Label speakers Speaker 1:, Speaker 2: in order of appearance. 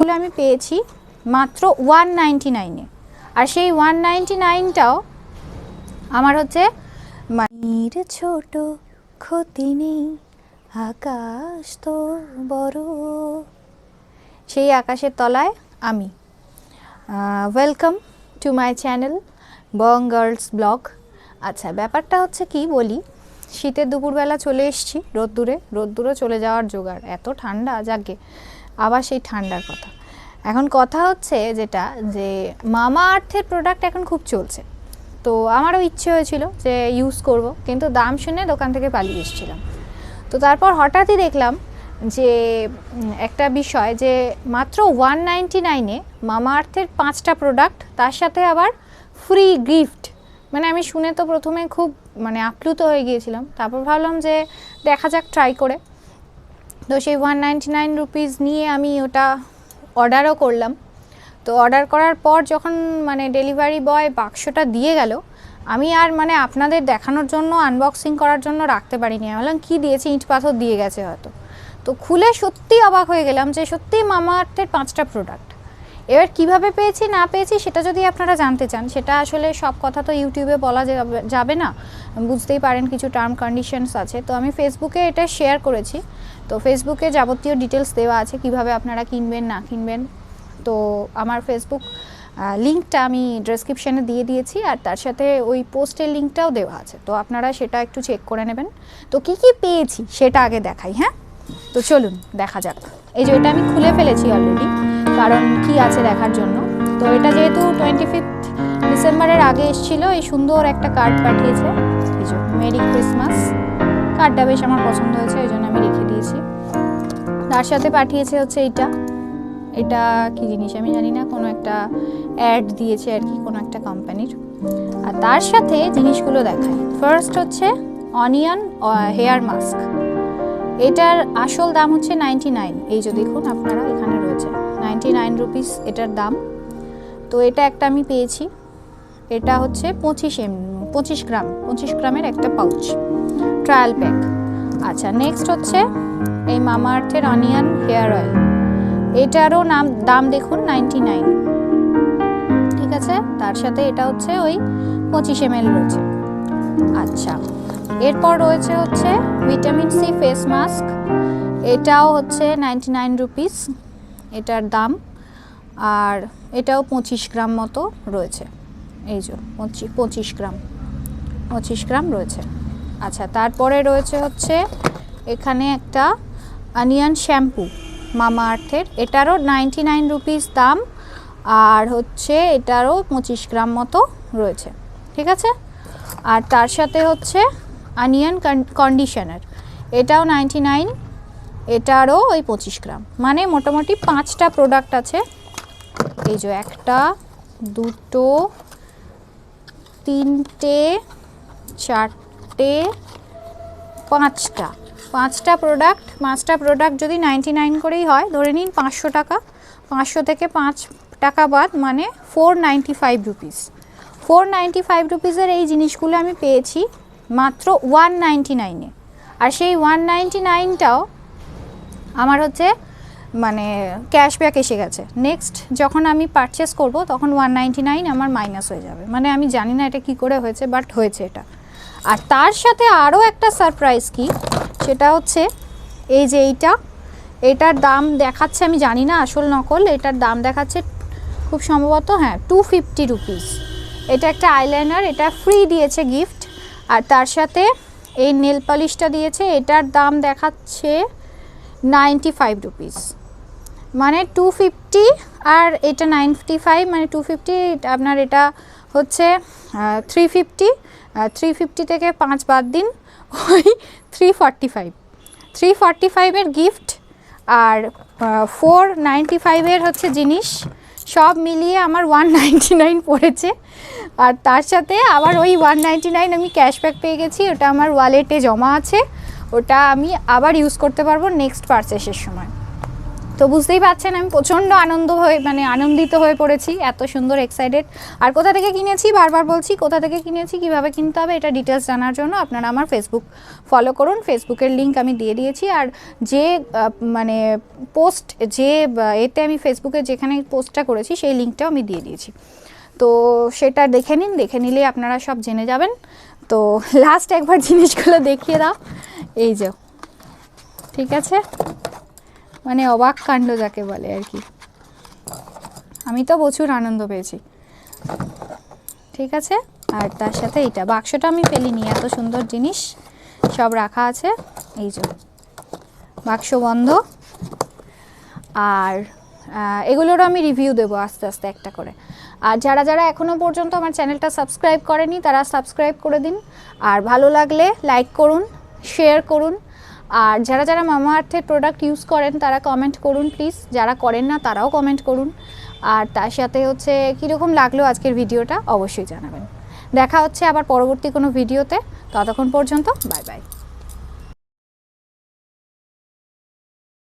Speaker 1: জিনিসগুলো আমি পেয়েছি মাত্র 199-এ। আর সেই 199টাও আমার হচ্ছে মাটির ছোট ক্ষতি নেই আকাশ তো বড়, সেই আকাশের তলায় আমি। Welcome to my channel Bong girls blog. আচ্ছা, ব্যাপারটা হচ্ছে কি বলি, শীতের দুপুরবেলা চলে এসেছি রোদ্দুরে চলে যাওয়ার জোগাড়, এত ঠান্ডা যাকে আবার সেই ঠান্ডার কথা। এখন কথা হচ্ছে যেটা, যে মামা আর্থের প্রোডাক্ট এখন খুব চলছে, তো আমারও ইচ্ছে হয়েছিল যে ইউজ করব, কিন্তু দাম শুনে দোকান থেকে পালিয়ে এসেছিলাম। তো তারপর হঠাৎই দেখলাম যে একটা বিষয়, যে মাত্র 199-এ মামা আর্থের 5টা প্রোডাক্ট, তার সাথে আবার ফ্রি গিফট। মানে আমি শুনে তো প্রথমে খুব আপ্লুত হয়ে গিয়েছিলাম, তারপর ভাবলাম যে দেখা যাক ট্রাই করে। তো সেই 199 রুপিস নিয়ে আমি ওটা অর্ডারও করলাম। তো অর্ডার করার পর যখন ডেলিভারি বয় বাক্সটা দিয়ে গেল, আমি আর আপনাদের দেখানোর জন্য, আনবক্সিং করার জন্য রাখতে পারিনি। আমি বললাম কী দিয়েছে, ইট পাথর দিয়ে গেছে হয়তো। তো খুলে সত্যি অবাক হয়ে গেলাম যে সত্যিই মামা আর্থের 5টা প্রোডাক্ট। এবার কিভাবে পেয়েছি না পেয়েছি সেটা যদি আপনারা জানতে চান, সেটা আসলে সব কথা তো ইউটিউবে বলা যাবে না, বুঝতেই পারেন কিছু টার্ম কন্ডিশনস আছে। তো আমি ফেসবুকে এটা শেয়ার করেছি, তো ফেসবুকে যাবতীয় ডিটেলস দেওয়া আছে কিভাবে আপনারা কিনবেন না কিনবেন। তো আমার ফেসবুক লিঙ্কটা আমি ডেসক্রিপশানে দিয়ে দিয়েছি, আর তার সাথে ওই পোস্টের লিঙ্কটাও দেওয়া আছে, তো আপনারা সেটা একটু চেক করে নেবেন। তো কি কি পেয়েছি সেটা আগে দেখাই। হ্যাঁ, তো চলুন দেখা যাক। এই যে এটা আমি খুলে ফেলেছি অলরেডি, কারণ কি আছে দেখার জন্য। তো এটা যেহেতু 25 ডিসেম্বরের আগে এসেছিল, এই সুন্দর একটা কার্ড পাঠিয়েছে, এই যে মেরি ক্রিসমাস। কার্ডটা বেশ আমার পছন্দ হয়েছে, এই জন্য আমি রেখে দিয়েছি। তার সাথে পাঠিয়েছে হচ্ছে এটা কি জিনিস আমি জানি না, কোনো একটা অ্যাড দিয়েছে আর কি, কোনো একটা কোম্পানির। আর তার সাথে জিনিসগুলো দেখাই। ফার্স্ট হচ্ছে অনিয়ন হেয়ার মাস্ক। এটার আসল দাম হচ্ছে 99। এই যে দেখুন আপনারা, এখানে রয়েছে 99 রুপিস এটার দাম। তো এটা একটা আমি পেয়েছি, এটা হচ্ছে 25 গ্রামের একটা পাউচ, ট্রায়াল প্যাক। আচ্ছা, নেক্সট হচ্ছে এই মামা আর্থের অনিয়ন হেয়ার অয়েল। এটারও দাম দেখুন 99, ঠিক আছে। তার সাথে এটা হচ্ছে ওই 25 ml রয়েছে। আচ্ছা, এরপর রয়েছে হচ্ছে ভিটামিন সি ফেস মাস্ক। এটাও হচ্ছে 99 রুপিস এটার দাম, আর এটাও 25 গ্রাম মতো রয়েছে। এই যে 25 গ্রাম রয়েছে। আচ্ছা, তারপরে রয়েছে হচ্ছে এখানে একটা অনিয়ন শ্যাম্পু মামা আর্থের, এটারও 99 রুপিস দাম, আর হচ্ছে এটারও 25 গ্রাম মতো রয়েছে, ঠিক আছে। আর তার সাথে হচ্ছে অনিয়ন কন্ডিশনার, এটাও 99, এটারও ওই 25 গ্রাম। মানে মোটামুটি 5টা প্রোডাক্ট আছে। এই যে 1 2 3 4 5টা প্রোডাক্ট। 5টা প্রোডাক্ট যদি 99 করেই হয়, ধরে নিন 500 টাকা, 500 থেকে 5 টাকা বাদ, মানে 495 রুপিস। 495 রুপিসের এই জিনিসগুলো আমি পেয়েছি মাত্র 199-এ। আর সেই 199টাও আমার হচ্ছে ক্যাশব্যাক এসে গেছে। নেক্সট যখন আমি পারচেস করব, তখন 199 আমার মাইনাস হয়ে যাবে। আমি জানি না এটা কি করে হয়েছে, বাট হয়েছে এটা। আর তার সাথে আরও একটা সারপ্রাইজ কি, সেটা হচ্ছে এই যে এটার দাম দেখাচ্ছে, আমি জানি না আসল নকল, এটার দাম দেখাচ্ছে খুব সম্ভবত 250 রুপিস। এটা একটা আইলাইনার, এটা ফ্রি দিয়েছে গিফট। আর তার সাথে এই নেল পলিশটা দিয়েছে, এটার দাম দেখাচ্ছে 95 রুপিস। 250 আর এটা 95, 250, আপনার এটা হচ্ছে 350 থেকে 5 বাদ দিন, ওই 345-এর গিফট, আর 495-এর হচ্ছে জিনিস, সব মিলিয়ে আমার 199 পড়েছে। আর তার সাথে আবার ওই 199 আমি ক্যাশব্যাক পেয়ে গেছি, ওটা আমার ওয়ালেটে জমা আছে, ওটা আমি আবার ইউজ করতে পারবো নেক্সট পারচেসের সময়। তো বুঝতেই পারছেন আমি প্রচণ্ড আনন্দিত হয়ে পড়েছি, এত সুন্দর এক্সাইটেড। আর কোথা থেকে কিনেছি বারবার বলছি, কোথা থেকে কিনেছি, কিভাবে কিনতে হবে এটা ডিটেলস জানার জন্য আপনারা আমার ফেসবুক ফলো করুন, ফেসবুকের লিঙ্ক আমি দিয়ে দিয়েছি। আর যে পোস্ট যে এতে আমি ফেসবুকে যেখানে পোস্টটা করেছি সেই লিঙ্কটাও আমি দিয়ে দিয়েছি, তো সেটা দেখে নিন, দেখে নিলে আপনারা সব জেনে যাবেন। তো লাস্ট একবার জিনিসগুলো দেখিয়ে দাও, এই যে ঠিক আছে, মানে অবাক কাণ্ড যাকে বলে আর কি, আমি তো প্রচুর আনন্দ পেয়েছি। ঠিক আছে, আর তার সাথে এইটা বাক্সটা আমি ফেলিনি, এত সুন্দর জিনিস সব রাখা আছে, এই যে বাক্স বন্ধ। আর এগুলোরও আমি রিভিউ দেবো আস্তে আস্তে একটা করে। আর যারা যারা এখনও পর্যন্ত আমার চ্যানেলটা সাবস্ক্রাইব করেনি তারা সাবস্ক্রাইব করে দিন, আর ভালো লাগলে লাইক করুন, শেয়ার করুন। আর যারা যারা মামা আর্থের প্রোডাক্ট ইউজ করেন তারা কমেন্ট করুন প্লিজ, যারা করেন না তারাও কমেন্ট করুন। আর তার সাথে হচ্ছে কীরকম লাগলো আজকের ভিডিওটা অবশ্যই জানাবেন। দেখা হচ্ছে আবার পরবর্তী কোনো ভিডিওতে, ততক্ষণ পর্যন্ত বাই বাই।